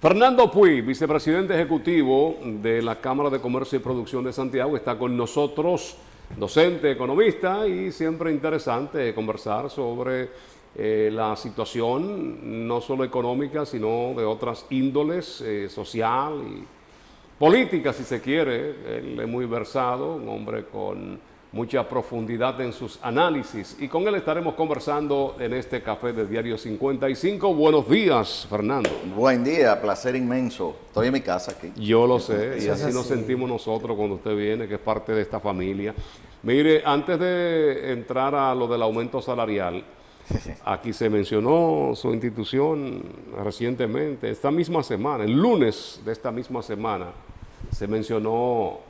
Fernando Puig, vicepresidente ejecutivo de la Cámara de Comercio y Producción de Santiago, está con nosotros, docente, economista, y siempre interesante conversar sobre la situación no solo económica, sino de otras índoles, social y política, si se quiere. Él es muy versado, un hombre con mucha profundidad en sus análisis, y con él estaremos conversando en este café de Diario 55. Buenos días, Fernando. Buen día, placer inmenso. Estoy en mi casa aquí. Yo lo sé, y así nos sentimos nosotros cuando usted viene, que es parte de esta familia. Mire, antes de entrar a lo del aumento salarial, aquí se mencionó su institución recientemente, esta misma semana, el lunes de esta misma semana, se mencionó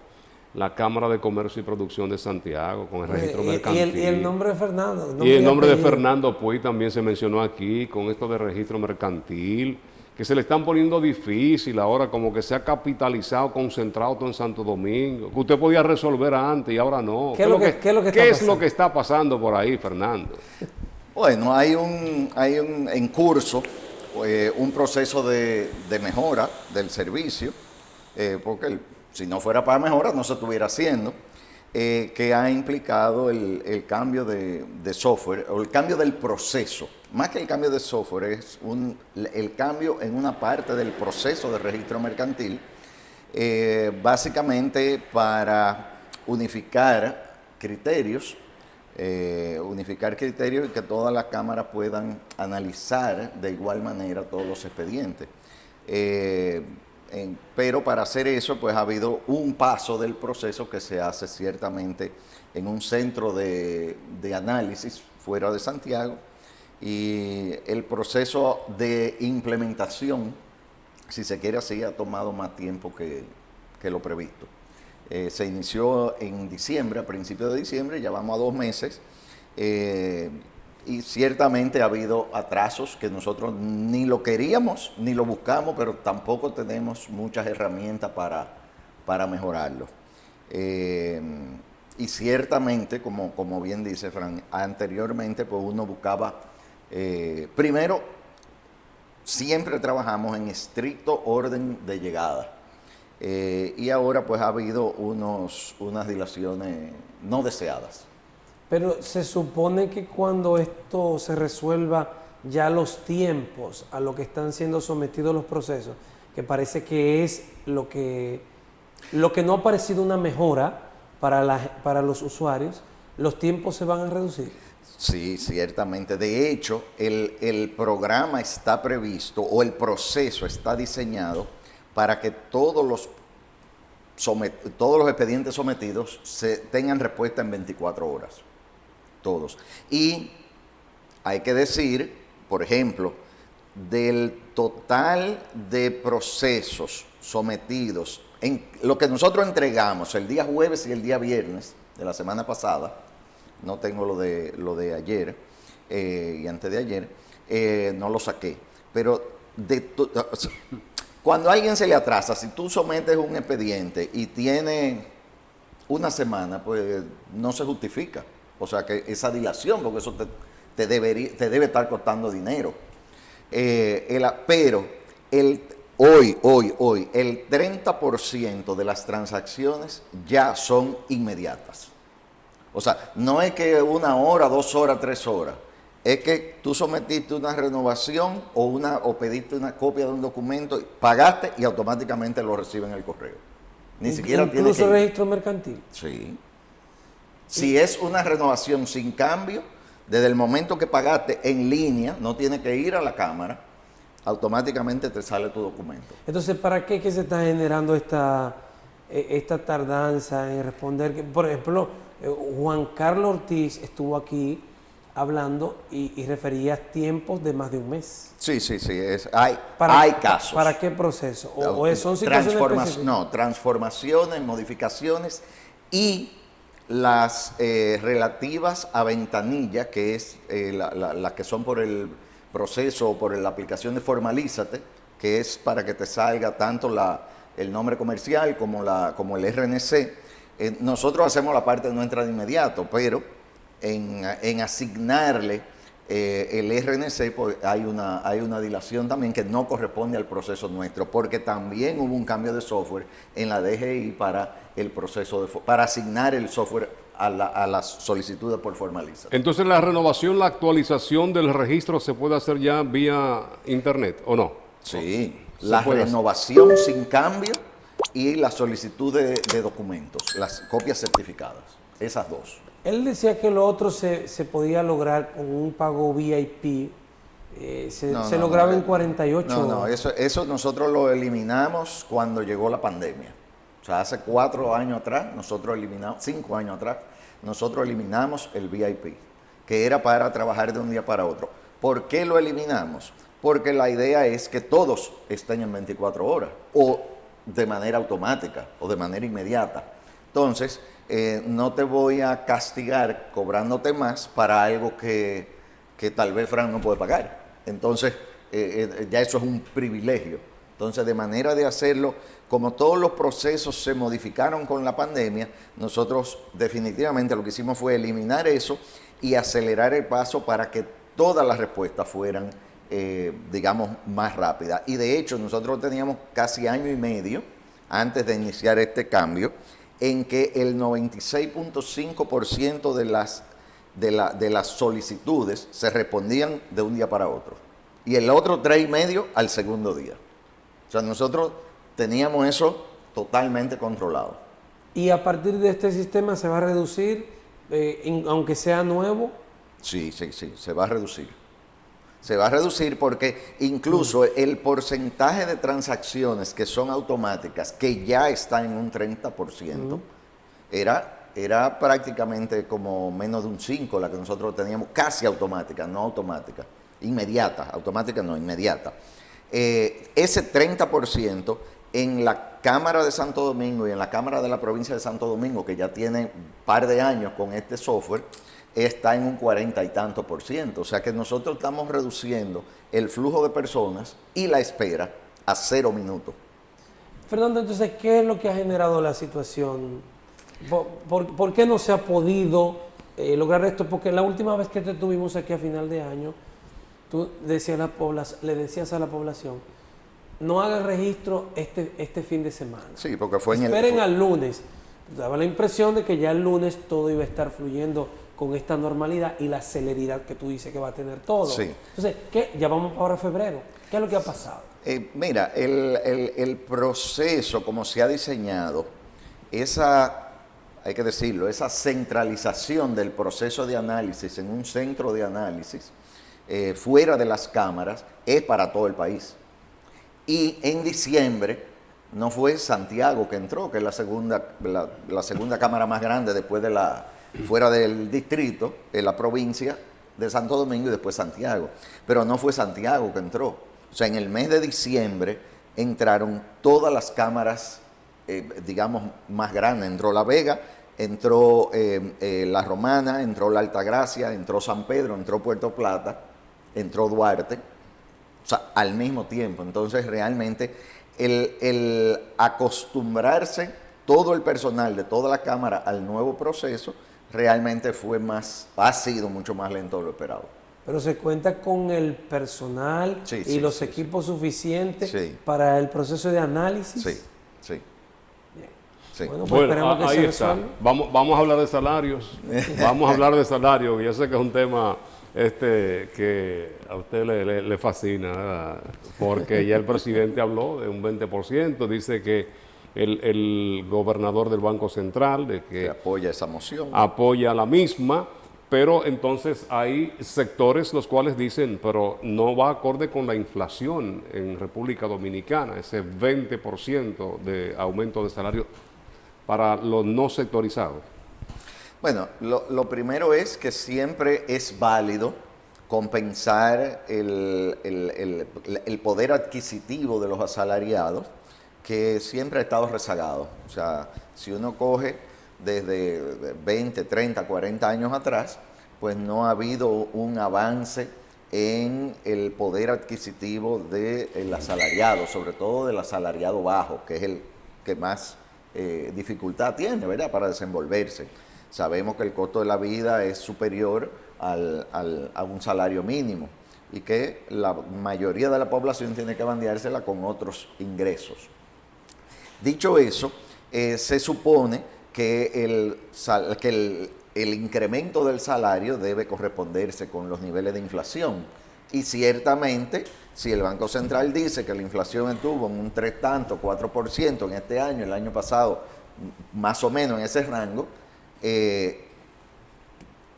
la Cámara de Comercio y Producción de Santiago con el registro mercantil. Y el nombre de Fernando. Y el nombre de Fernando Puig también se mencionó aquí con esto de registro mercantil, que se le están poniendo difícil ahora, como que se ha capitalizado, concentrado todo en Santo Domingo, que usted podía resolver antes y ahora no. ¿Qué es lo que está pasando por ahí, Fernando? Bueno, hay en curso un proceso de mejora del servicio, porque si no fuera para mejora no se estuviera haciendo, que ha implicado el cambio de software, o el cambio del proceso. Más que el cambio de software, es el cambio en una parte del proceso de registro mercantil, básicamente para unificar criterios y que todas las cámaras puedan analizar de igual manera todos los expedientes. Pero para hacer eso, pues ha habido un paso del proceso que se hace ciertamente en un centro de análisis fuera de Santiago, y el proceso de implementación, si se quiere así, ha tomado más tiempo que lo previsto. Se inició en diciembre, a principios de diciembre, ya vamos a 2 meses, y ciertamente ha habido atrasos que nosotros ni lo queríamos ni lo buscamos, pero tampoco tenemos muchas herramientas para mejorarlo. Y ciertamente, como bien dice Fran, anteriormente pues uno buscaba, primero, siempre trabajamos en estricto orden de llegada. Y ahora pues ha habido unas dilaciones no deseadas. Pero se supone que cuando esto se resuelva ya los tiempos a lo que están siendo sometidos los procesos, que parece que es lo que no ha parecido una mejora para los usuarios, los tiempos se van a reducir. Sí, ciertamente. De hecho, el programa está previsto, o el proceso está diseñado para que todos los expedientes sometidos tengan respuesta en 24 horas. Todos. Y hay que decir, por ejemplo, del total de procesos sometidos, en lo que nosotros entregamos el día jueves y el día viernes de la semana pasada, no tengo lo de ayer y antes de ayer, no lo saqué, pero cuando a alguien se le atrasa, si tú sometes un expediente y tiene una semana, pues no se justifica. O sea, que esa dilación, porque eso te debe estar costando dinero. Pero hoy, el 30% de las transacciones ya son inmediatas. O sea, no es que 1 hora, 2 horas, 3 horas. Es que tú sometiste una renovación o pediste una copia de un documento, pagaste y automáticamente lo reciben en el correo. Ni siquiera tiene que ir. ¿Incluso registro mercantil? Sí. Si es una renovación sin cambio, desde el momento que pagaste en línea, no tienes que ir a la cámara, automáticamente te sale tu documento. Entonces, ¿para qué que se está generando esta tardanza en responder? Por ejemplo, Juan Carlos Ortiz estuvo aquí hablando y refería tiempos de más de 1 mes. Sí, hay casos. ¿Para qué proceso? ¿O son situaciones específicas? No, transformaciones, modificaciones y las relativas a ventanilla, que es las que son por el proceso o por la aplicación de Formalízate, que es para que te salga tanto el nombre comercial como el RNC. Nosotros hacemos la parte nuestra de inmediato, pero en asignarle el RNC, pues, hay una dilación también que no corresponde al proceso nuestro, porque también hubo un cambio de software en la DGI para el proceso para asignar el software a las solicitudes por formalización. Entonces, la renovación, la actualización del registro se puede hacer ya vía internet, ¿o no? Sí, Se la puede hacer. renovación sin cambio y la solicitud de documentos, las copias certificadas, esas dos. Él decía que lo otro se podía lograr con un pago VIP. Se lograba en 48 horas. No, horas. eso nosotros lo eliminamos cuando llegó la pandemia. O sea, hace 4 años atrás, 5 años atrás, nosotros eliminamos el VIP, que era para trabajar de un día para otro. ¿Por qué lo eliminamos? Porque la idea es que todos estén en 24 horas, o de manera automática, o de manera inmediata. Entonces, no te voy a castigar cobrándote más para algo que tal vez Fran no puede pagar. Entonces, ya eso es un privilegio. Entonces, de manera de hacerlo, como todos los procesos se modificaron con la pandemia, nosotros definitivamente lo que hicimos fue eliminar eso y acelerar el paso para que todas las respuestas fueran, digamos, más rápidas. Y de hecho, nosotros teníamos casi año y medio antes de iniciar este cambio, en que el 96.5% de las solicitudes se respondían de un día para otro. Y el otro 3,5% al segundo día. O sea, nosotros teníamos eso totalmente controlado. Y a partir de este sistema se va a reducir, aunque sea nuevo. Sí, se va a reducir. Se va a reducir porque incluso el porcentaje de transacciones que son automáticas, que ya está en un 30%, era prácticamente como menos de un 5% la que nosotros teníamos, casi automática, no automática, inmediata, automática no, inmediata. Ese 30% en la Cámara de Santo Domingo y en la Cámara de la Provincia de Santo Domingo, que ya tiene un par de años con este software, está en un 40 y tanto %. O sea que nosotros estamos reduciendo el flujo de personas y la espera a 0 minutos. Fernando, entonces, ¿qué es lo que ha generado la situación? ¿Por qué no se ha podido lograr esto? Porque la última vez que te tuvimos aquí a final de año, tú le decías a la población, no hagan registro este fin de semana. Sí, porque fue Esperen al lunes. Daba la impresión de que ya el lunes todo iba a estar fluyendo con esta normalidad y la celeridad que tú dices que va a tener todo. Sí. Entonces, ya vamos ahora a febrero. ¿Qué es lo que ha pasado? Mira, el proceso como se ha diseñado, hay que decirlo, esa centralización del proceso de análisis en un centro de análisis fuera de las cámaras es para todo el país. Y en diciembre no fue Santiago que entró, que es la segunda cámara más grande después fuera del distrito, en la provincia de Santo Domingo y después Santiago. Pero no fue Santiago que entró. O sea, en el mes de diciembre entraron todas las cámaras, digamos, más grandes. Entró La Vega, entró La Romana, entró La Altagracia, entró San Pedro, entró Puerto Plata, entró Duarte. O sea, al mismo tiempo. Entonces, realmente, el acostumbrarse todo el personal de toda la Cámara al nuevo proceso realmente ha sido mucho más lento de lo esperado. Pero se cuenta con el personal y los equipos suficientes para el proceso de análisis. Sí. Bien. Sí. Bueno, pues esperemos que ahí se está. resuelva. Vamos a hablar de salarios. Vamos a hablar de salarios. Yo sé que es un tema que a usted le fascina, ¿verdad? Porque ya el presidente habló de un 20%, dice que el gobernador del Banco Central de que apoya esa moción. Apoya la misma, pero entonces hay sectores los cuales dicen, pero no va acorde con la inflación en República Dominicana, ese 20% de aumento de salario para los no sectorizados. Bueno, lo primero es que siempre es válido compensar el poder adquisitivo de los asalariados, que siempre ha estado rezagado. O sea, si uno coge desde 20, 30, 40 años atrás, pues no ha habido un avance en el poder adquisitivo del asalariado, sobre todo del asalariado bajo, que es el que más dificultad tiene, ¿verdad?, para desenvolverse. Sabemos que el costo de la vida es superior a un salario mínimo y que la mayoría de la población tiene que bandeársela con otros ingresos. Dicho eso, se supone que el incremento del salario debe corresponderse con los niveles de inflación. Y ciertamente, si el Banco Central dice que la inflación estuvo en un 4% en este año, el año pasado más o menos en ese rango,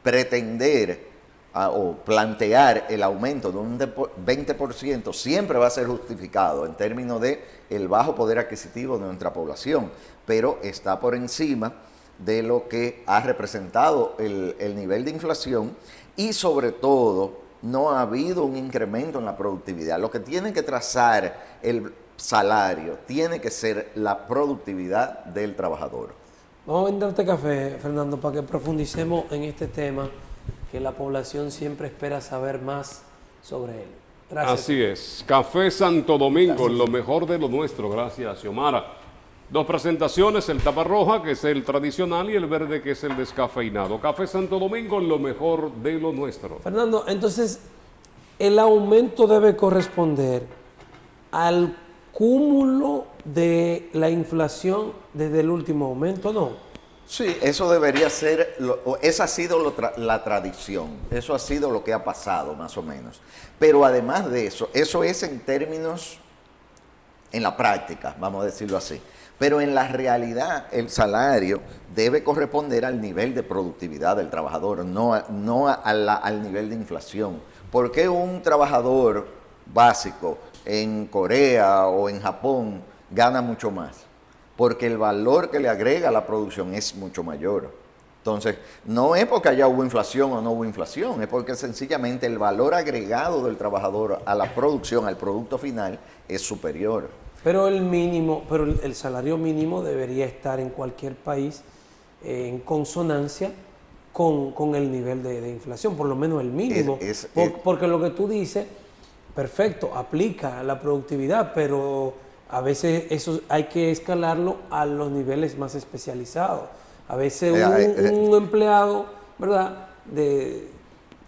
pretender o plantear el aumento de un 20% siempre va a ser justificado en términos de el bajo poder adquisitivo de nuestra población, pero está por encima de lo que ha representado el nivel de inflación y sobre todo no ha habido un incremento en la productividad. Lo que tiene que trazar el salario tiene que ser la productividad del trabajador. Vamos a venderte café, Fernando, para que profundicemos en este tema que la población siempre espera saber más sobre él. Gracias. Así es. Café Santo Domingo, lo mejor de lo nuestro. Gracias, Xiomara. 2 presentaciones, el tapa roja, que es el tradicional, y el verde, que es el descafeinado. Café Santo Domingo, lo mejor de lo nuestro. Fernando, entonces, el aumento debe corresponder al cúmulo de la inflación desde el último aumento, ¿no? Sí, eso debería ser, esa ha sido la tradición, eso ha sido lo que ha pasado más o menos. Pero además de eso es en términos, en la práctica, vamos a decirlo así. Pero en la realidad el salario debe corresponder al nivel de productividad del trabajador, no al nivel de inflación. ¿Por qué un trabajador básico en Corea o en Japón gana mucho más? Porque el valor que le agrega a la producción es mucho mayor. Entonces, no es porque allá hubo inflación o no hubo inflación, es porque sencillamente el valor agregado del trabajador a la producción, al producto final, es superior. Pero el salario mínimo debería estar en cualquier país en consonancia con el nivel de inflación, por lo menos el mínimo. Porque lo que tú dices, perfecto, aplica a la productividad, pero a veces eso hay que escalarlo a los niveles más especializados. A veces un empleado, ¿verdad?,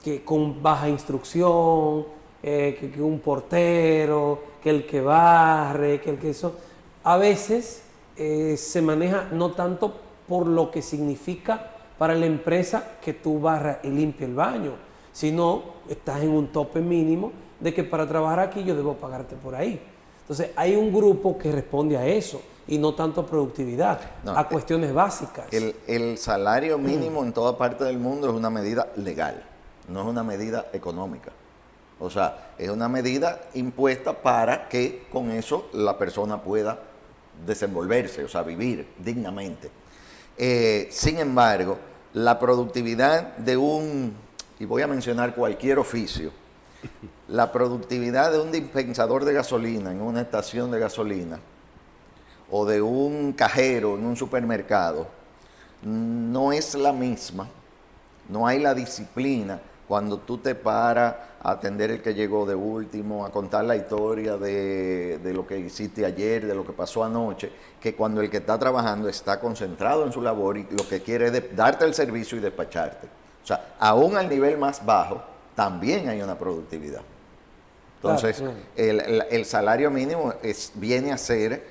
que con baja instrucción, que un portero, que el que barre, que el que eso, a veces se maneja no tanto por lo que significa para la empresa que tú barras y limpies el baño, sino estás en un tope mínimo de que para trabajar aquí yo debo pagarte por ahí. Entonces hay un grupo que responde a eso y no tanto a productividad, a cuestiones básicas. El salario mínimo en toda parte del mundo es una medida legal, no es una medida económica. O sea, es una medida impuesta para que con eso la persona pueda desenvolverse, o sea, vivir dignamente. Sin embargo, la productividad y voy a mencionar cualquier oficio, la productividad de un dispensador de gasolina en una estación de gasolina o de un cajero en un supermercado no es la misma, no hay la disciplina cuando tú te paras a atender el que llegó de último, a contar la historia de lo que hiciste ayer, de lo que pasó anoche, que cuando el que está trabajando está concentrado en su labor y lo que quiere es darte el servicio y despacharte. O sea, aún al nivel más bajo, también hay una productividad. Entonces, claro. El salario mínimo viene a ser,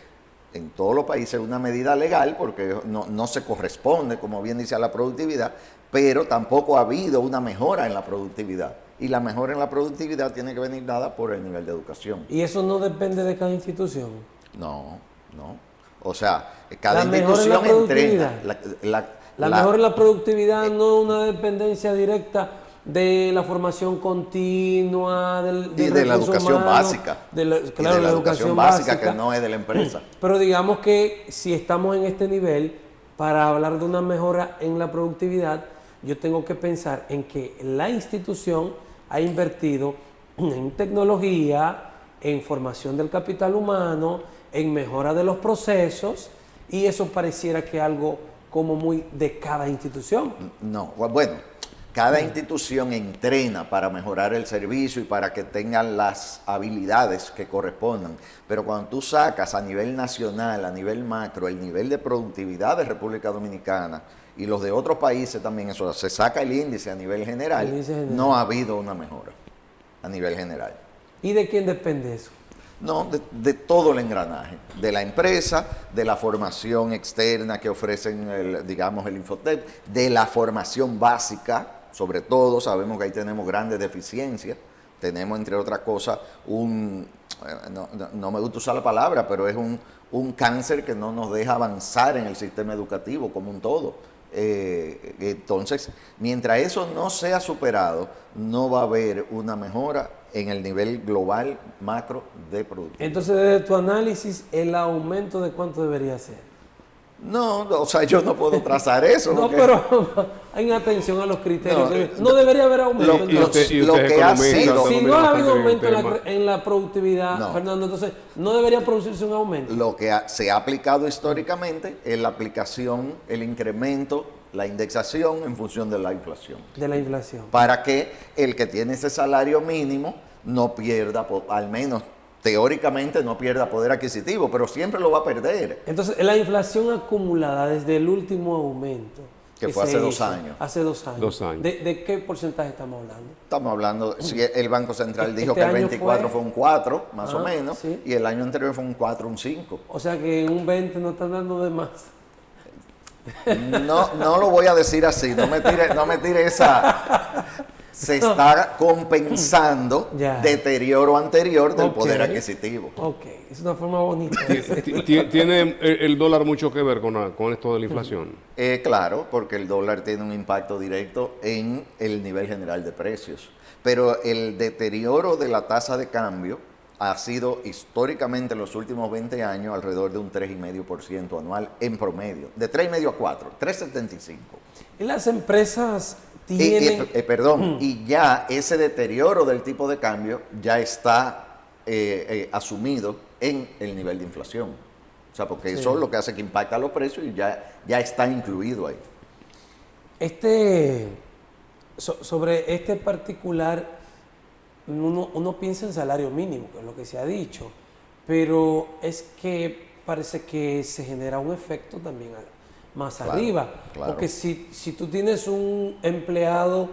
en todos los países, una medida legal porque no se corresponde, como bien dice, a la productividad, pero tampoco ha habido una mejora en la productividad. Y la mejora en la productividad tiene que venir dada por el nivel de educación. ¿Y eso no depende de cada institución? No. O sea, cada institución entrena. La mejora en la productividad no es una dependencia directa de la formación continua, y de la educación básica. Claro, la educación básica que no es de la empresa. Pero digamos que si estamos en este nivel, para hablar de una mejora en la productividad, yo tengo que pensar en que la institución ha invertido en tecnología, en formación del capital humano, en mejora de los procesos, y eso pareciera que algo como muy de cada institución. No, bueno, Cada institución entrena para mejorar el servicio y para que tengan las habilidades que correspondan. Pero cuando tú sacas a nivel nacional, a nivel macro, el nivel de productividad de República Dominicana y los de otros países también, eso se saca el índice a nivel general, no ha habido una mejora a nivel general. ¿Y de quién depende eso? No, de todo el engranaje, de la empresa, de la formación externa que ofrecen, digamos, el Infotep, de la formación básica, sobre todo, sabemos que ahí tenemos grandes deficiencias, tenemos, entre otras cosas, no me gusta usar la palabra, pero es un cáncer que no nos deja avanzar en el sistema educativo como un todo. Entonces, mientras eso no sea superado, no va a haber una mejora en el nivel global macro de productividad. Entonces, desde tu análisis, ¿el aumento de cuánto debería ser? No, o sea, yo no puedo trazar eso. No, pero hay atención a los criterios. No debería haber aumento. Lo que ha sido... Si no ha habido aumento en la productividad, Fernando, entonces no debería producirse un aumento. Lo que se ha aplicado históricamente es la aplicación, el incremento, la indexación en función de la inflación. De la inflación. Para que el que tiene ese salario mínimo no pierda, al menos teóricamente no pierda poder adquisitivo, pero siempre lo va a perder. Entonces, la inflación acumulada desde el último aumento, que fue hace 2 años. Hace 2 años. 2 años. ¿De qué porcentaje estamos hablando? Estamos hablando, si el Banco Central dijo que el 24 fue un 4, más o menos, sí. Y el año anterior fue un 4, un 5. O sea que un 20 no están dando de más. No lo voy a decir así, no me tire esa... Se está compensando deterioro anterior del poder adquisitivo. Ok, es una forma bonita. ¿Tiene el dólar mucho que ver con esto de la inflación? Claro, porque el dólar tiene un impacto directo en el nivel general de precios. Pero el deterioro de la tasa de cambio ha sido históricamente en los últimos 20 años alrededor de un 3,5% anual en promedio. De 3,5 a 4, 3,75. ¿Y las empresas tienen...? Y ya ese deterioro del tipo de cambio ya está asumido en el nivel de inflación. O sea, porque eso es lo que hace que impacta los precios y ya está incluido ahí. Sobre este particular, uno piensa en salario mínimo, que es lo que se ha dicho, pero es que parece que se genera un efecto también más arriba. Claro. Porque si tú tienes un empleado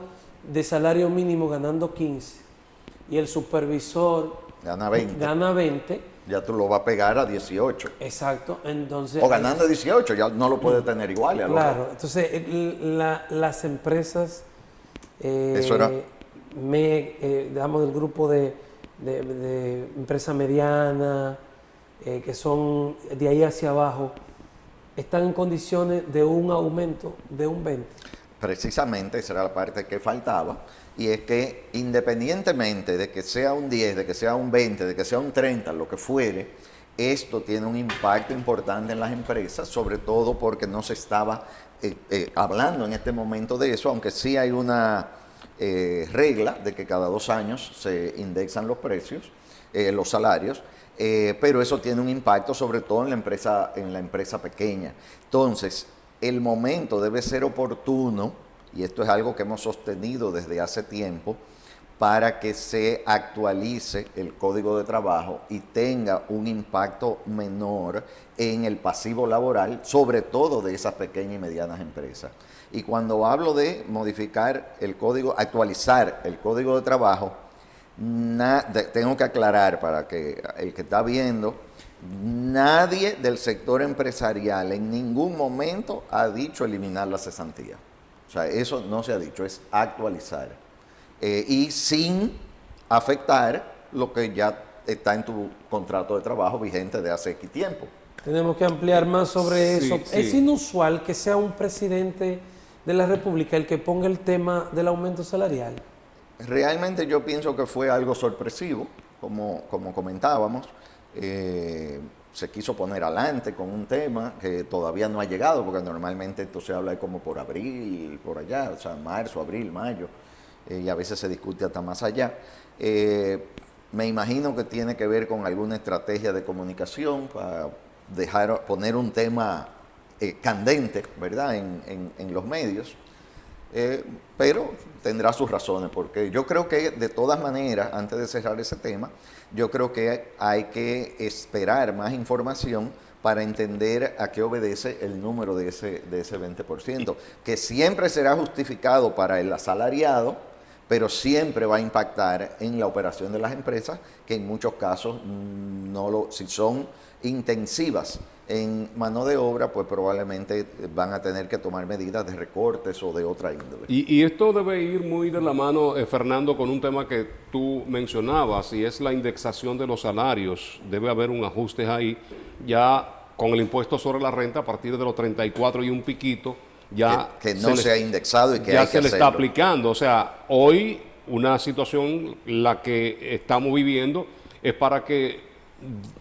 de salario mínimo ganando 15 y el supervisor gana 20, ya tú lo vas a pegar a 18. Exacto, entonces... O ganando 18, ya no lo puedes tener igual. Claro, entonces las empresas... Eso era... digamos, del grupo de empresa mediana, que son de ahí hacia abajo, están en condiciones de un aumento de un 20%. Precisamente esa era la parte que faltaba, y es que independientemente de que sea un 10, de que sea un 20, de que sea un 30, lo que fuere, esto tiene un impacto importante en las empresas, sobre todo porque no se estaba hablando en este momento de eso, aunque sí hay una regla de que cada 2 años se indexan los precios, los salarios, pero eso tiene un impacto sobre todo en la empresa pequeña. Entonces, el momento debe ser oportuno, y esto es algo que hemos sostenido desde hace tiempo, para que se actualice el Código de Trabajo y tenga un impacto menor en el pasivo laboral, sobre todo de esas pequeñas y medianas empresas. Y cuando hablo de modificar el código, actualizar el Código de Trabajo, tengo que aclarar para que el que está viendo, nadie del sector empresarial en ningún momento ha dicho eliminar la cesantía. O sea, eso no se ha dicho, es actualizar. Y sin afectar lo que ya está en tu contrato de trabajo vigente de hace X tiempo. Tenemos que ampliar más sobre eso. Sí. Es inusual que sea un presidente de la República el que ponga el tema del aumento salarial. Realmente yo pienso que fue algo sorpresivo, como comentábamos. Se quiso poner adelante con un tema que todavía no ha llegado, porque normalmente esto se habla como por abril, por allá, o sea, marzo, abril, mayo, y a veces se discute hasta más allá. Me imagino que tiene que ver con alguna estrategia de comunicación para poner un tema candente, ¿verdad?, en los medios. pero tendrá sus razones, porque yo creo que de todas maneras, antes de cerrar ese tema, yo creo que hay que esperar más información para entender a qué obedece el número de ese 20%, que siempre será justificado para el asalariado, pero siempre va a impactar en la operación de las empresas, que en muchos casos, si son intensivas en mano de obra, pues probablemente van a tener que tomar medidas de recortes o de otra índole. Y esto debe ir muy de la mano, Fernando, con un tema que tú mencionabas, y es la indexación de los salarios. Debe haber un ajuste ahí, ya con el impuesto sobre la renta, a partir de los 34 y un piquito, ya que no se ha indexado y que ya hay que se le está hacerlo. aplicando. O sea, hoy una situación, la que estamos viviendo, es para que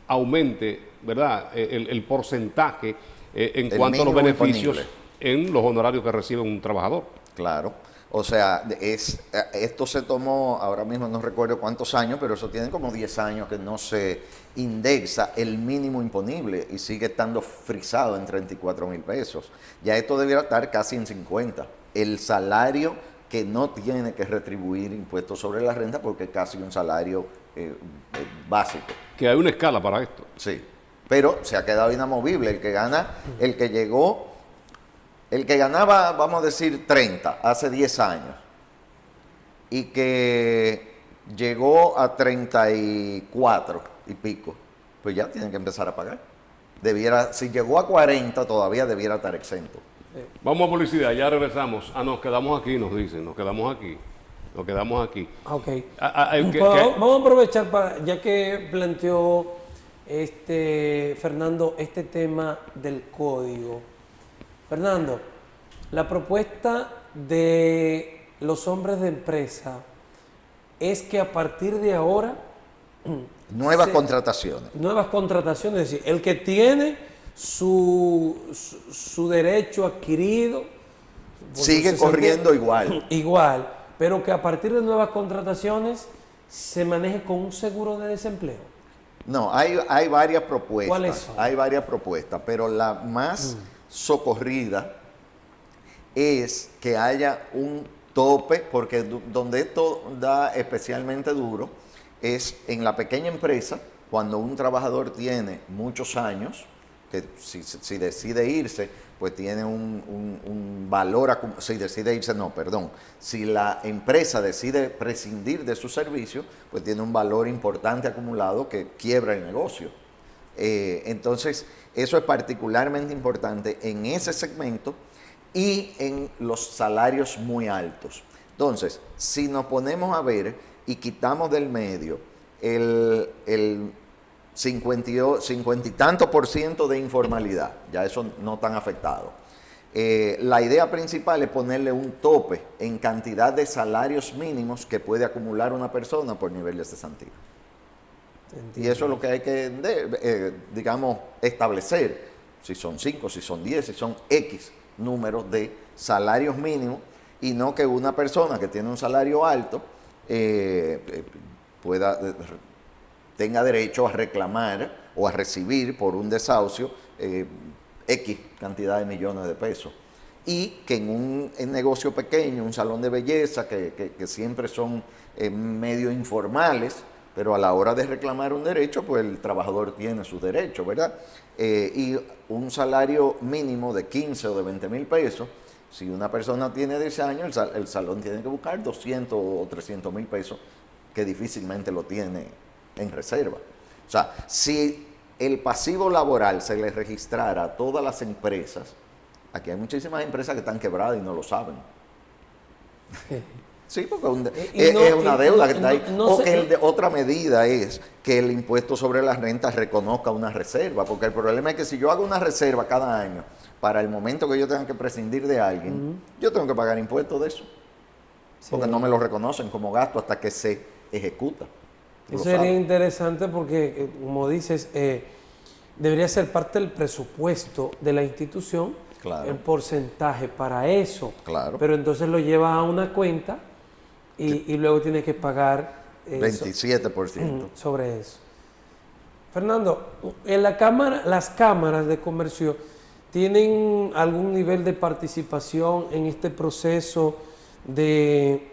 aumente, ¿verdad?, el porcentaje en cuanto a los beneficios en los honorarios que recibe un trabajador. Claro. O sea, esto se tomó, ahora mismo no recuerdo cuántos años, pero eso tiene como 10 años que no se indexa el mínimo imponible y sigue estando frisado en 34,000 pesos. Ya esto debiera estar casi en 50. El salario que no tiene que retribuir impuestos sobre la renta porque es casi un salario básico. Que hay una escala para esto. Sí, pero se ha quedado inamovible. El que gana, el que ganaba, vamos a decir, 30 hace 10 años y que llegó a 34 y pico, pues ya tienen que empezar a pagar. Si llegó a 40, todavía debiera estar exento. Vamos a publicidad, ya regresamos. Nos quedamos aquí, nos dicen, nos quedamos aquí. Ok. Vamos a aprovechar, ya que planteó Fernando este tema del código. Fernando, la propuesta de los hombres de empresa es que a partir de ahora... Nuevas contrataciones, es decir, el que tiene su derecho adquirido... sigue corriendo igual. Igual, pero que a partir de nuevas contrataciones se maneje con un seguro de desempleo. No, hay varias propuestas. ¿Cuáles son? Hay varias propuestas, pero la más socorrida es que haya un tope, porque donde esto da especialmente duro es en la pequeña empresa, cuando un trabajador tiene muchos años, que si decide irse, pues tiene un valor, si la empresa decide prescindir de su servicio, pues tiene un valor importante acumulado que quiebra el negocio. Entonces, eso es particularmente importante en ese segmento y en los salarios muy altos. Entonces, si nos ponemos a ver y quitamos del medio el 50 y tanto % de informalidad, ya eso no tan afectado. La idea principal es ponerle un tope en cantidad de salarios mínimos que puede acumular una persona por nivel de cesantía. Entiendo. Y eso es lo que hay que, establecer. Si son 5, si son 10, si son X números de salarios mínimos, y no que una persona que tiene un salario alto tenga derecho a reclamar o a recibir por un desahucio X cantidad de millones de pesos. Y que en un negocio pequeño, un salón de belleza, que siempre son medio informales, pero a la hora de reclamar un derecho, pues el trabajador tiene su derecho, ¿verdad? Y un salario mínimo de 15 o de 20 mil pesos, si una persona tiene 10 años, el salón tiene que buscar 200 o 300 mil pesos, que difícilmente lo tiene en reserva. O sea, si el pasivo laboral se le registrara a todas las empresas, aquí hay muchísimas empresas que están quebradas y no lo saben. Sí, porque es una deuda que está ahí. Otra medida es que el impuesto sobre la renta reconozca una reserva, porque el problema es que si yo hago una reserva cada año, para el momento que yo tenga que prescindir de alguien, yo tengo que pagar impuestos de eso, porque no me lo reconocen como gasto hasta que se ejecuta. Eso sería interesante porque, como dices, debería ser parte del presupuesto de la institución, claro, el porcentaje para eso. Claro. Pero entonces lo llevas a una cuenta y luego tienes que pagar 27% sobre eso. Fernando, en las cámaras de comercio ¿tienen algún nivel de participación en este proceso de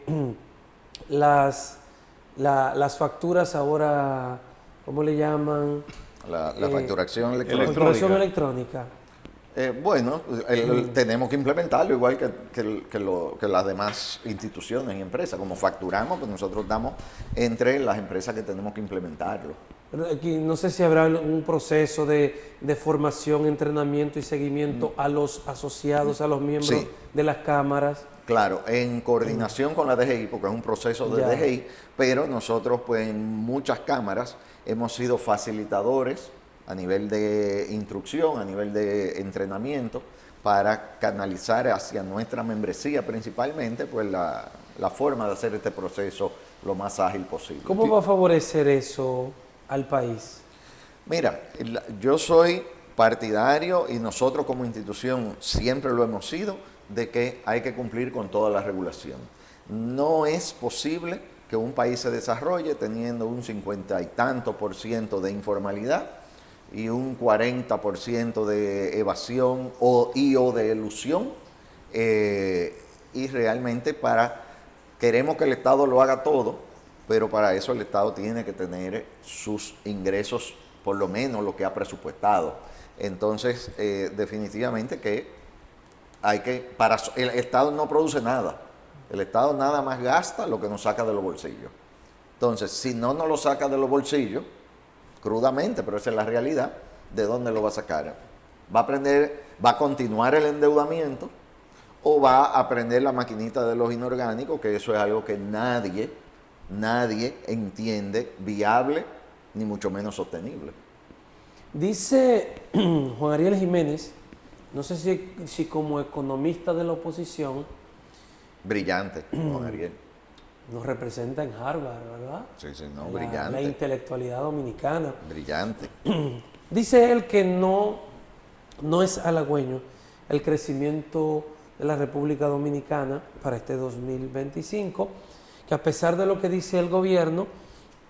las facturas ahora, ¿cómo le llaman? La facturación electrónica. Facturación electrónica. Bueno, tenemos que implementarlo igual que las demás instituciones y empresas. Como facturamos, pues nosotros damos entre las empresas que tenemos que implementarlo. Pero aquí no sé si habrá un proceso de formación, entrenamiento y seguimiento a los asociados, a los miembros Sí. de las cámaras. Claro, en coordinación con la DGI, porque es un proceso de Ya. DGI, pero nosotros pues en muchas cámaras hemos sido facilitadores a nivel de instrucción, a nivel de entrenamiento, para canalizar hacia nuestra membresía principalmente pues la forma de hacer este proceso lo más ágil posible. ¿Cómo va a favorecer eso al país? Mira, yo soy partidario y nosotros como institución siempre lo hemos sido de que hay que cumplir con toda la regulación. No es posible que un país se desarrolle teniendo un 50 y tanto por ciento de informalidad y un 40% de evasión o de elusión y realmente queremos que el Estado lo haga todo, pero para eso el Estado tiene que tener sus ingresos, por lo menos lo que ha presupuestado. Entonces, definitivamente que el Estado no produce nada. El Estado nada más gasta lo que nos saca de los bolsillos. Entonces, si no nos lo saca de los bolsillos, crudamente, pero esa es la realidad, ¿de dónde lo va a sacar? ¿Va a continuar el endeudamiento o va a prender la maquinita de los inorgánicos? Que eso es algo que nadie entiende viable, ni mucho menos sostenible. Dice Juan Ariel Jiménez, no sé si como economista de la oposición, Brillante, Juan Ariel. nos representa en Harvard, ¿verdad? Sí, no, La brillante. intelectualidad dominicana. Brillante. Dice él que no es halagüeño el crecimiento de la República Dominicana para este 2025, que a pesar de lo que dice el gobierno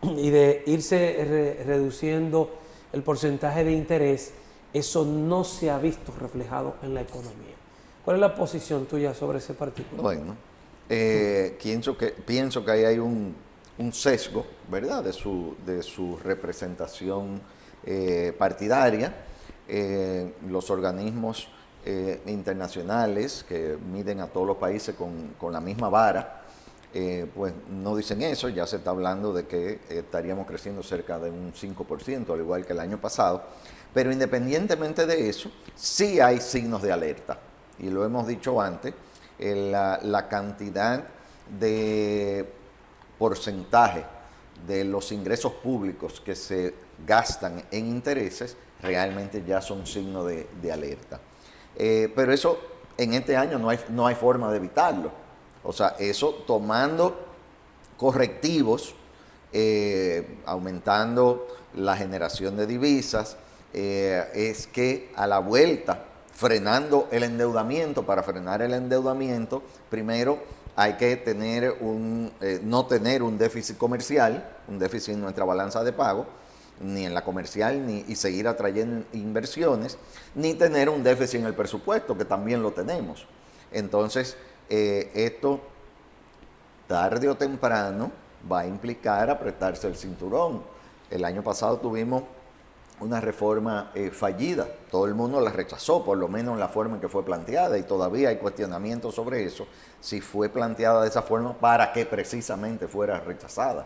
y de irse reduciendo el porcentaje de interés, eso no se ha visto reflejado en la economía. ¿Cuál es la posición tuya sobre ese particular? Bueno, pienso que ahí hay un sesgo, ¿verdad?, de su representación partidaria. Los organismos internacionales que miden a todos los países con la misma vara, pues no dicen eso. Ya se está hablando de que estaríamos creciendo cerca de un 5%, al igual que el año pasado. Pero independientemente de eso, sí hay signos de alerta. Y lo hemos dicho antes, la cantidad de porcentaje de los ingresos públicos que se gastan en intereses realmente ya son signos de alerta. Pero eso en este año no hay forma de evitarlo. O sea, eso tomando correctivos, aumentando la generación de divisas, es que a la vuelta, frenando el endeudamiento, para frenar el endeudamiento, primero hay que no tener un déficit comercial, un déficit en nuestra balanza de pago, ni en la comercial, y seguir atrayendo inversiones, ni tener un déficit en el presupuesto, que también lo tenemos. Entonces, esto tarde o temprano va a implicar apretarse el cinturón. El año pasado tuvimos una reforma fallida, todo el mundo la rechazó, por lo menos en la forma en que fue planteada, y todavía hay cuestionamientos sobre eso, si fue planteada de esa forma, para que precisamente fuera rechazada.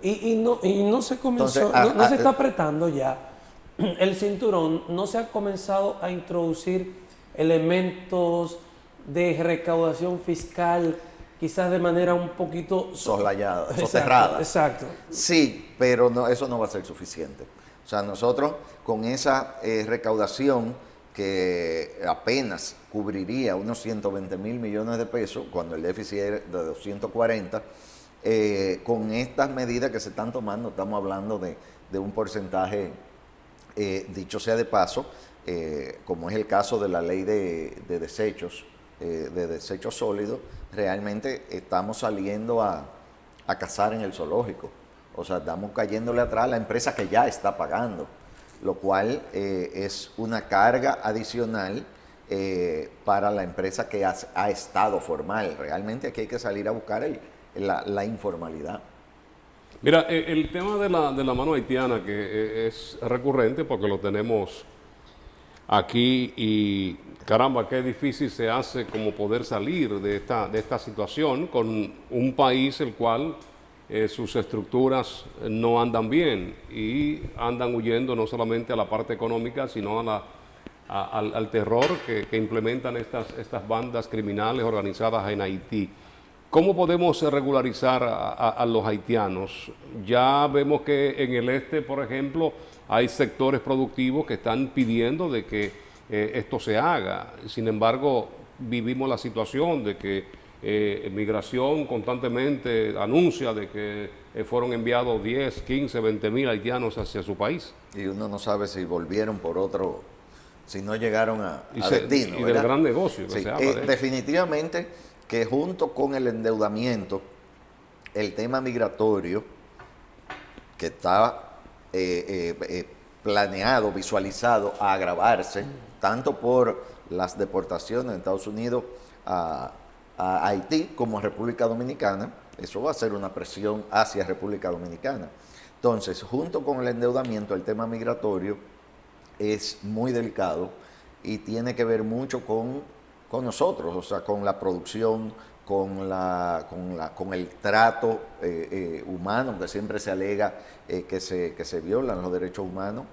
Y no se comenzó, Entonces, no se está apretando ya el cinturón, no se ha comenzado a introducir elementos de recaudación fiscal, quizás de manera un poquito soslayada, Exacto, soterrada. Exacto. Sí, pero eso no va a ser suficiente. O sea, nosotros con esa recaudación que apenas cubriría unos 120 mil millones de pesos, cuando el déficit es de 240, con estas medidas que se están tomando, estamos hablando de un porcentaje, dicho sea de paso, como es el caso de la ley de desechos sólidos, realmente estamos saliendo a cazar en el zoológico. O sea, estamos cayéndole atrás a la empresa que ya está pagando. lo cual es una carga adicional para la empresa que ha estado formal. Realmente aquí hay que salir a buscar la informalidad. Mira, el tema de la mano haitiana, que es recurrente porque lo tenemos aquí y caramba, qué difícil se hace como poder salir de esta situación con un país el cual sus estructuras no andan bien y andan huyendo no solamente a la parte económica, sino al terror que implementan estas bandas criminales organizadas en Haití. ¿Cómo podemos regularizar a los haitianos? Ya vemos que en el este, por ejemplo, hay sectores productivos que están pidiendo de que esto se haga. Sin embargo, vivimos la situación de que Migración constantemente anuncia de que fueron enviados 10, 15, 20 mil haitianos hacia su país. Y uno no sabe si volvieron por otro, si no llegaron a destino. Y del gran negocio que sí, se habla de definitivamente que junto con el endeudamiento, el tema migratorio, que está planeado, visualizado a agravarse, tanto por las deportaciones de Estados Unidos a Haití como a República Dominicana, eso va a ser una presión hacia República Dominicana. Entonces, junto con el endeudamiento, el tema migratorio es muy delicado y tiene que ver mucho con nosotros, o sea, con la producción, con el trato humano, que siempre se alega que se violan los derechos humanos.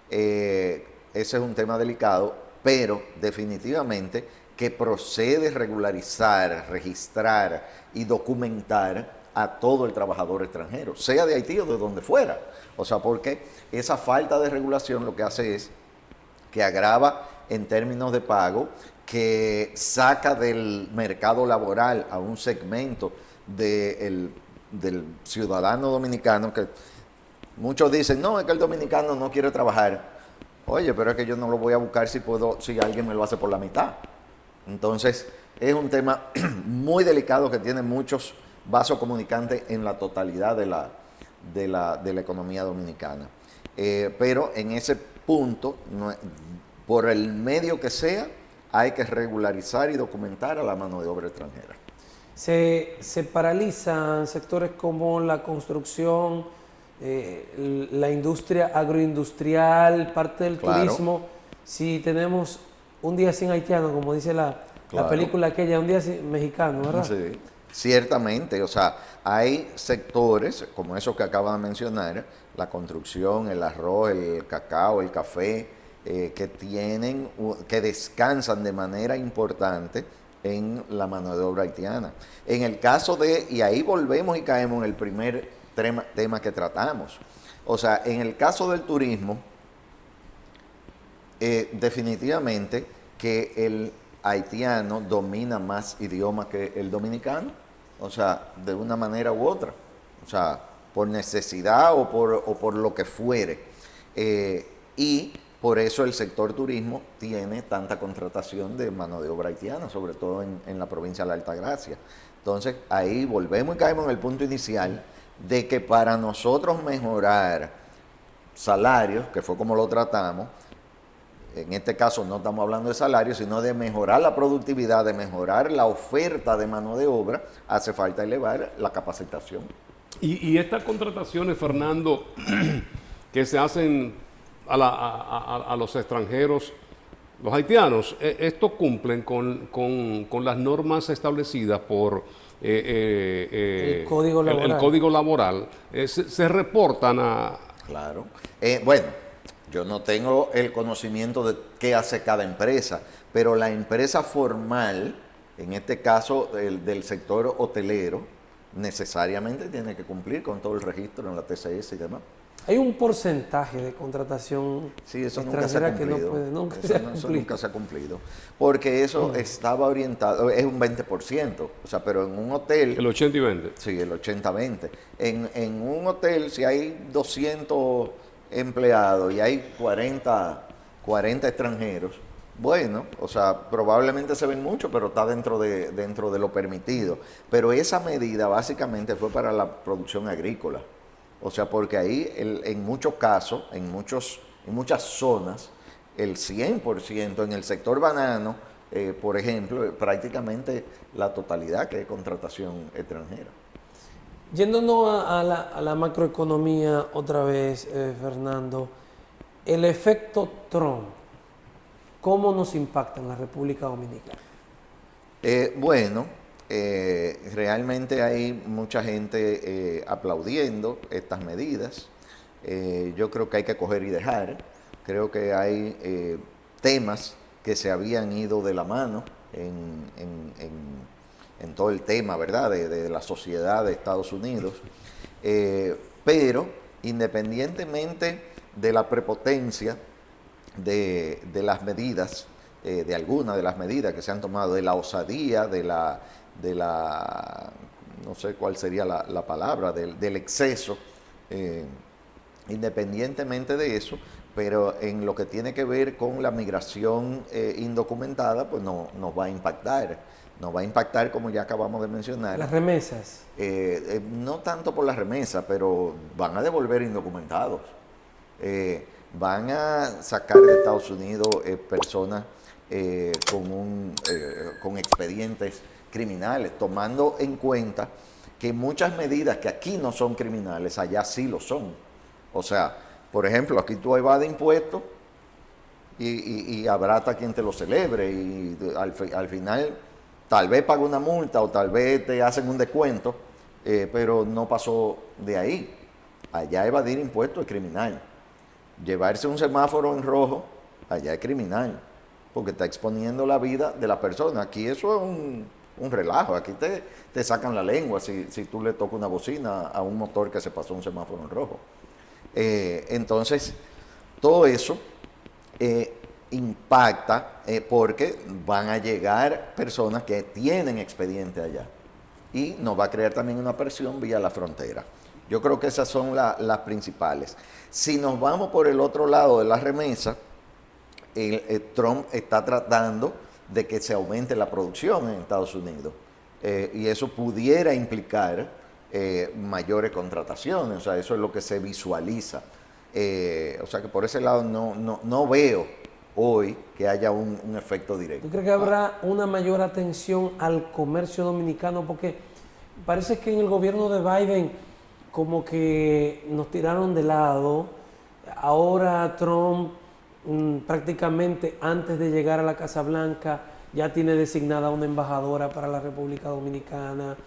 Ese es un tema delicado, pero definitivamente que procede regularizar, registrar y documentar a todo el trabajador extranjero, sea de Haití o de donde fuera. O sea, porque esa falta de regulación lo que hace es que agrava en términos de pago, que saca del mercado laboral a un segmento del ciudadano dominicano, que muchos dicen, no, es que el dominicano no quiere trabajar. Oye, pero es que yo no lo voy a buscar si alguien me lo hace por la mitad. Entonces, es un tema muy delicado que tiene muchos vasos comunicantes en la totalidad de la economía dominicana. Pero en ese punto, por el medio que sea, hay que regularizar y documentar a la mano de obra extranjera. Se paralizan sectores como la construcción, la industria agroindustrial, parte del turismo. Si tenemos un día sin haitiano, como dice la película aquella, un día sin mexicano, ¿verdad? Sí, ciertamente. O sea, hay sectores, como esos que acaba de mencionar, la construcción, el arroz, el cacao, el café, que descansan de manera importante en la mano de obra haitiana. En el caso y ahí volvemos y caemos en el primer tema que tratamos. O sea, en el caso del turismo, definitivamente que el haitiano domina más idiomas que el dominicano, o sea, de una manera u otra, o sea, por necesidad o por lo que fuere. Y por eso el sector turismo tiene tanta contratación de mano de obra haitiana, sobre todo en la provincia de la Altagracia. Entonces, ahí volvemos y caemos en el punto inicial de que para nosotros mejorar salarios, que fue como lo tratamos, en este caso no estamos hablando de salarios, sino de mejorar la productividad, de mejorar la oferta de mano de obra, hace falta elevar la capacitación. Y estas contrataciones, Fernando, que se hacen a los extranjeros, los haitianos, estos cumplen con las normas establecidas por el Código Laboral. El Código Laboral. Se reportan a... Claro. Bueno, yo no tengo el conocimiento de qué hace cada empresa, pero la empresa formal, en este caso del sector hotelero, necesariamente tiene que cumplir con todo el registro en la TCS y demás. Hay un porcentaje de contratación extranjera que no puede, eso nunca se ha cumplido. Porque eso estaba orientado, es un 20%, o sea, pero en un hotel... El 80 y 20. Sí, el 80-20. En un hotel, si hay 200 empleados y hay 40 extranjeros, bueno, o sea, probablemente se ven mucho, pero está dentro de lo permitido. Pero esa medida básicamente fue para la producción agrícola. O sea, porque ahí en muchos casos, en muchos en muchas zonas, el 100% en el sector banano, por ejemplo, prácticamente la totalidad que es contratación extranjera. Yéndonos a la macroeconomía otra vez, Fernando, el efecto Trump, ¿cómo nos impacta en la República Dominicana? Bueno, realmente hay mucha gente aplaudiendo estas medidas. Yo creo que hay que coger y dejar. Creo que hay temas que se habían ido de la mano en todo el tema, ¿verdad?, de la sociedad de Estados Unidos. Pero independientemente de la prepotencia de las medidas, de algunas de las medidas que se han tomado, de la osadía, de la no sé cuál sería la palabra, del exceso, independientemente de eso, pero en lo que tiene que ver con la migración indocumentada, pues nos va a impactar. Nos va a impactar, como ya acabamos de mencionar. Las remesas. No tanto por las remesas, pero van a devolver indocumentados. Van a sacar de Estados Unidos personas con expedientes criminales, tomando en cuenta que muchas medidas que aquí no son criminales, allá sí lo son. O sea, por ejemplo, aquí tú evades impuestos y habrá hasta quien te lo celebre y al final tal vez paga una multa o tal vez te hacen un descuento, pero no pasó de ahí. Allá evadir impuestos es criminal. Llevarse un semáforo en rojo, allá es criminal, porque está exponiendo la vida de la persona. Aquí eso es un relajo, aquí te sacan la lengua si tú le tocas una bocina a un motor que se pasó un semáforo en rojo. Entonces, todo eso impacta porque van a llegar personas que tienen expediente allá y nos va a crear también una presión vía la frontera. Yo creo que esas son las principales. Si nos vamos por el otro lado de la remesa, Trump está tratando de que se aumente la producción en Estados Unidos y eso pudiera implicar mayores contrataciones, o sea, eso es lo que se visualiza. O sea que por ese lado no veo hoy que haya un efecto directo. ¿Tú crees que habrá una mayor atención al comercio dominicano? Porque parece que en el gobierno de Biden como que nos tiraron de lado. Ahora Trump prácticamente antes de llegar a la Casa Blanca ya tiene designada una embajadora para la República Dominicana.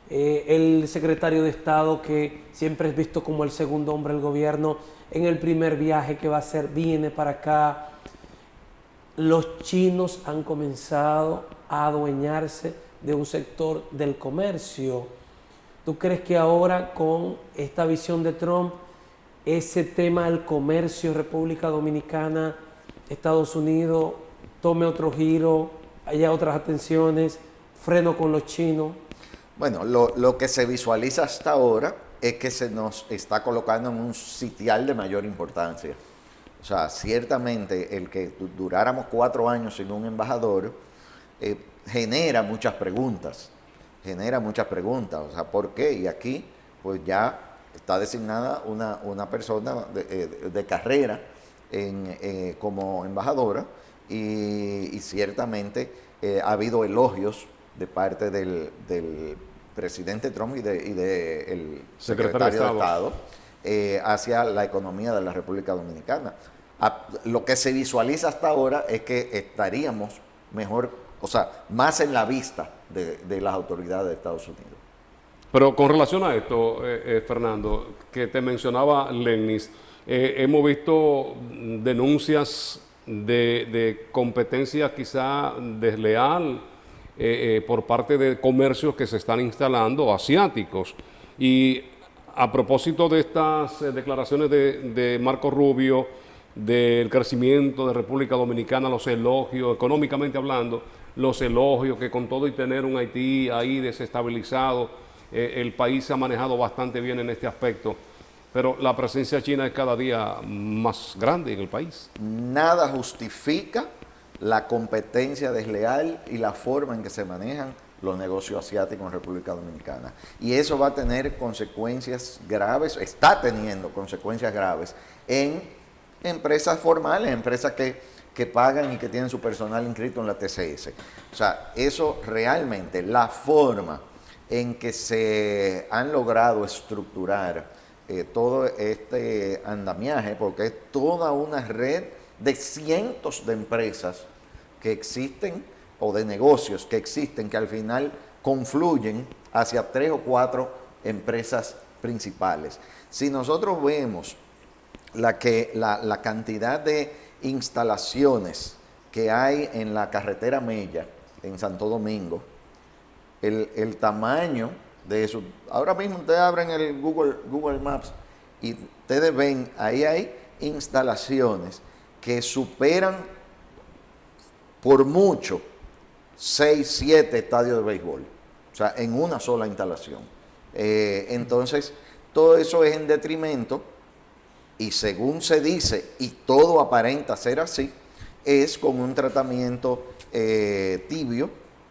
El secretario de Estado, que siempre es visto como el segundo hombre del gobierno, en el primer viaje que va a hacer viene para acá. Los chinos han comenzado a adueñarse de un sector del comercio. ¿Tú crees que ahora con esta visión de Trump, ese tema del comercio, República Dominicana, Estados Unidos, tome otro giro, haya otras atenciones, freno con los chinos? Bueno, lo que se visualiza hasta ahora es que se nos está colocando en un sitial de mayor importancia. O sea, ciertamente el que duráramos 4 años sin un embajador genera muchas preguntas. O sea, ¿por qué? Y aquí, pues ya está designada una persona de carrera como embajadora y ciertamente ha habido elogios de parte del presidente Trump y del secretario de Estado hacia la economía de la República Dominicana. Lo que se visualiza hasta ahora es que estaríamos mejor, o sea, más en la vista de las autoridades de Estados Unidos. Pero con relación a esto, Fernando, que te mencionaba Lenis, hemos visto denuncias de competencia quizá desleal por parte de comercios que se están instalando asiáticos. Y a propósito de estas declaraciones de Marco Rubio, del crecimiento de República Dominicana, los elogios, económicamente hablando, los elogios que con todo y tener un Haití ahí desestabilizado, el país se ha manejado bastante bien en este aspecto, pero la presencia china es cada día más grande en el país. Nada justifica la competencia desleal y la forma en que se manejan los negocios asiáticos en República Dominicana. Y eso va a tener consecuencias graves, está teniendo consecuencias graves en empresas formales, empresas que pagan y que tienen su personal inscrito en la TCS. O sea, eso realmente, la forma en que se han logrado estructurar todo este andamiaje, porque es toda una red de cientos de empresas que existen o de negocios que existen, que al final confluyen hacia 3 o 4 empresas principales. Si nosotros vemos la cantidad de instalaciones que hay en la carretera Mella, en Santo Domingo, el tamaño de eso. Ahora mismo ustedes abren el Google Maps y ustedes ven, ahí hay instalaciones que superan por mucho 6, 7 estadios de béisbol. O sea, en una sola instalación. Entonces, todo eso es en detrimento, y según se dice, y todo aparenta ser así, es con un tratamiento tibio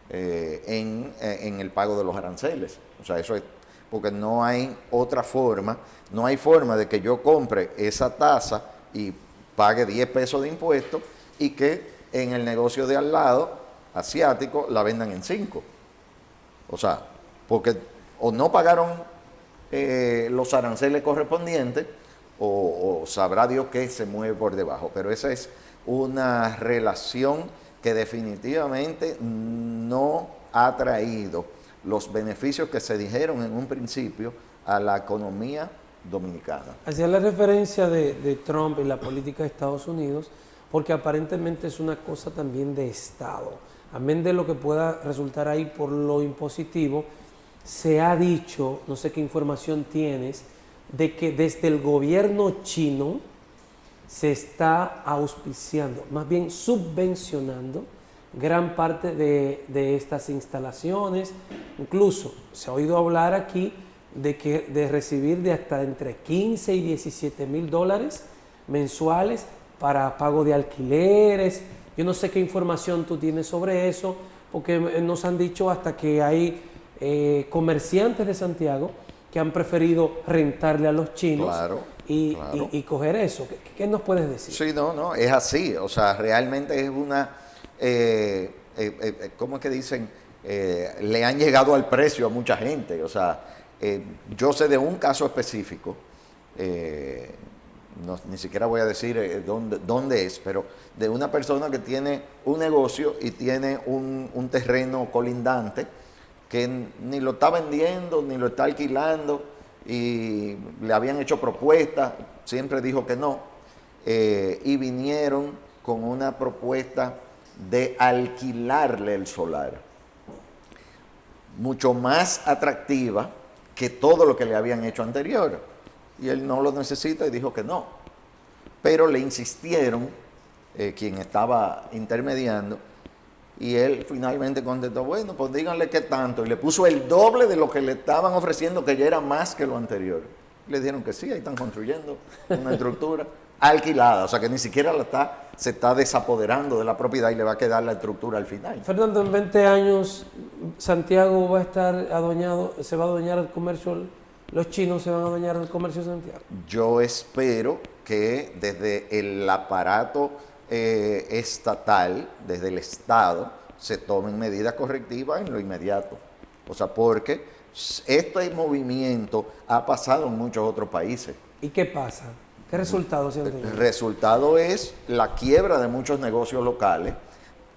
en el pago de los aranceles. O sea, eso es porque no hay otra forma, no hay forma de que yo compre esa tasa y pague 10 pesos de impuestos y que en el negocio de al lado, asiático, la vendan en 5. O sea, porque o no pagaron los aranceles correspondientes o sabrá Dios qué se mueve por debajo. Pero esa es una relación que definitivamente no ha traído los beneficios que se dijeron en un principio a la economía dominicana. Hacía la referencia de Trump y la política de Estados Unidos, porque aparentemente es una cosa también de Estado. Amén de lo que pueda resultar ahí por lo impositivo, se ha dicho, no sé qué información tienes, de que desde el gobierno chino se está auspiciando, más bien subvencionando gran parte de estas instalaciones. Incluso se ha oído hablar aquí de recibir de hasta entre 15 y 17 mil dólares mensuales para pago de alquileres. Yo no sé qué información tú tienes sobre eso, porque nos han dicho hasta que hay comerciantes de Santiago que han preferido rentarle a los chinos. Claro, y coger eso. ¿Qué nos puedes decir? Sí, no, es así. O sea, realmente es una, ¿cómo es que dicen? Le han llegado al precio a mucha gente. O sea, yo sé de un caso específico, ni siquiera voy a decir dónde es, pero de una persona que tiene un negocio y tiene un terreno colindante que ni lo está vendiendo, ni lo está alquilando, y le habían hecho propuestas, siempre dijo que no, y vinieron con una propuesta de alquilarle el solar, mucho más atractiva que todo lo que le habían hecho anterior, y él no lo necesita y dijo que no, pero le insistieron, quien estaba intermediando, y él finalmente contestó, bueno, pues díganle qué tanto. Y le puso el doble de lo que le estaban ofreciendo, que ya era más que lo anterior. Le dijeron que sí, ahí están construyendo una estructura alquilada. O sea, que ni siquiera se está desapoderando de la propiedad y le va a quedar la estructura al final. Fernando, en 20 años Santiago va a estar adueñado, se va a adueñar el comercio, los chinos se van a adueñar del comercio de Santiago. Yo espero que desde el aparato estatal, desde el Estado, se tomen medidas correctivas en lo inmediato. O sea, porque este movimiento ha pasado en muchos otros países. ¿Y qué pasa? ¿Qué resultados se han tenido? El resultado es la quiebra de muchos negocios locales,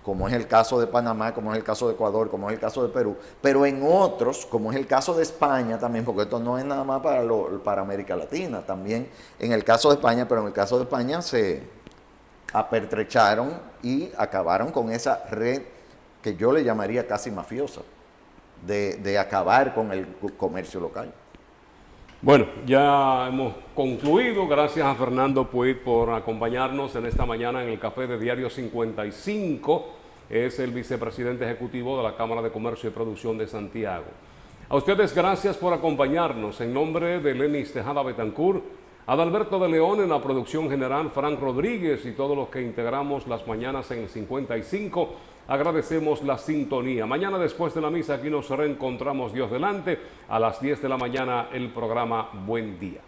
como es el caso de Panamá, como es el caso de Ecuador, como es el caso de Perú, pero en otros, como es el caso de España también, porque esto no es nada más para América Latina, también en el caso de España, pero en el caso de España se apertrecharon y acabaron con esa red que yo le llamaría casi mafiosa, de acabar con el comercio local. Bueno, ya hemos concluido. Gracias a Fernando Puig por acompañarnos en esta mañana en el Café de Diario 55. Es el vicepresidente ejecutivo de la Cámara de Comercio y Producción de Santiago. A ustedes gracias por acompañarnos. En nombre de Lenis Tejada Betancourt, Adalberto de León en la producción general, Frank Rodríguez y todos los que integramos las mañanas en el 55, agradecemos la sintonía. Mañana después de la misa aquí nos reencontramos, Dios delante, a las 10 de la mañana el programa Buen Día.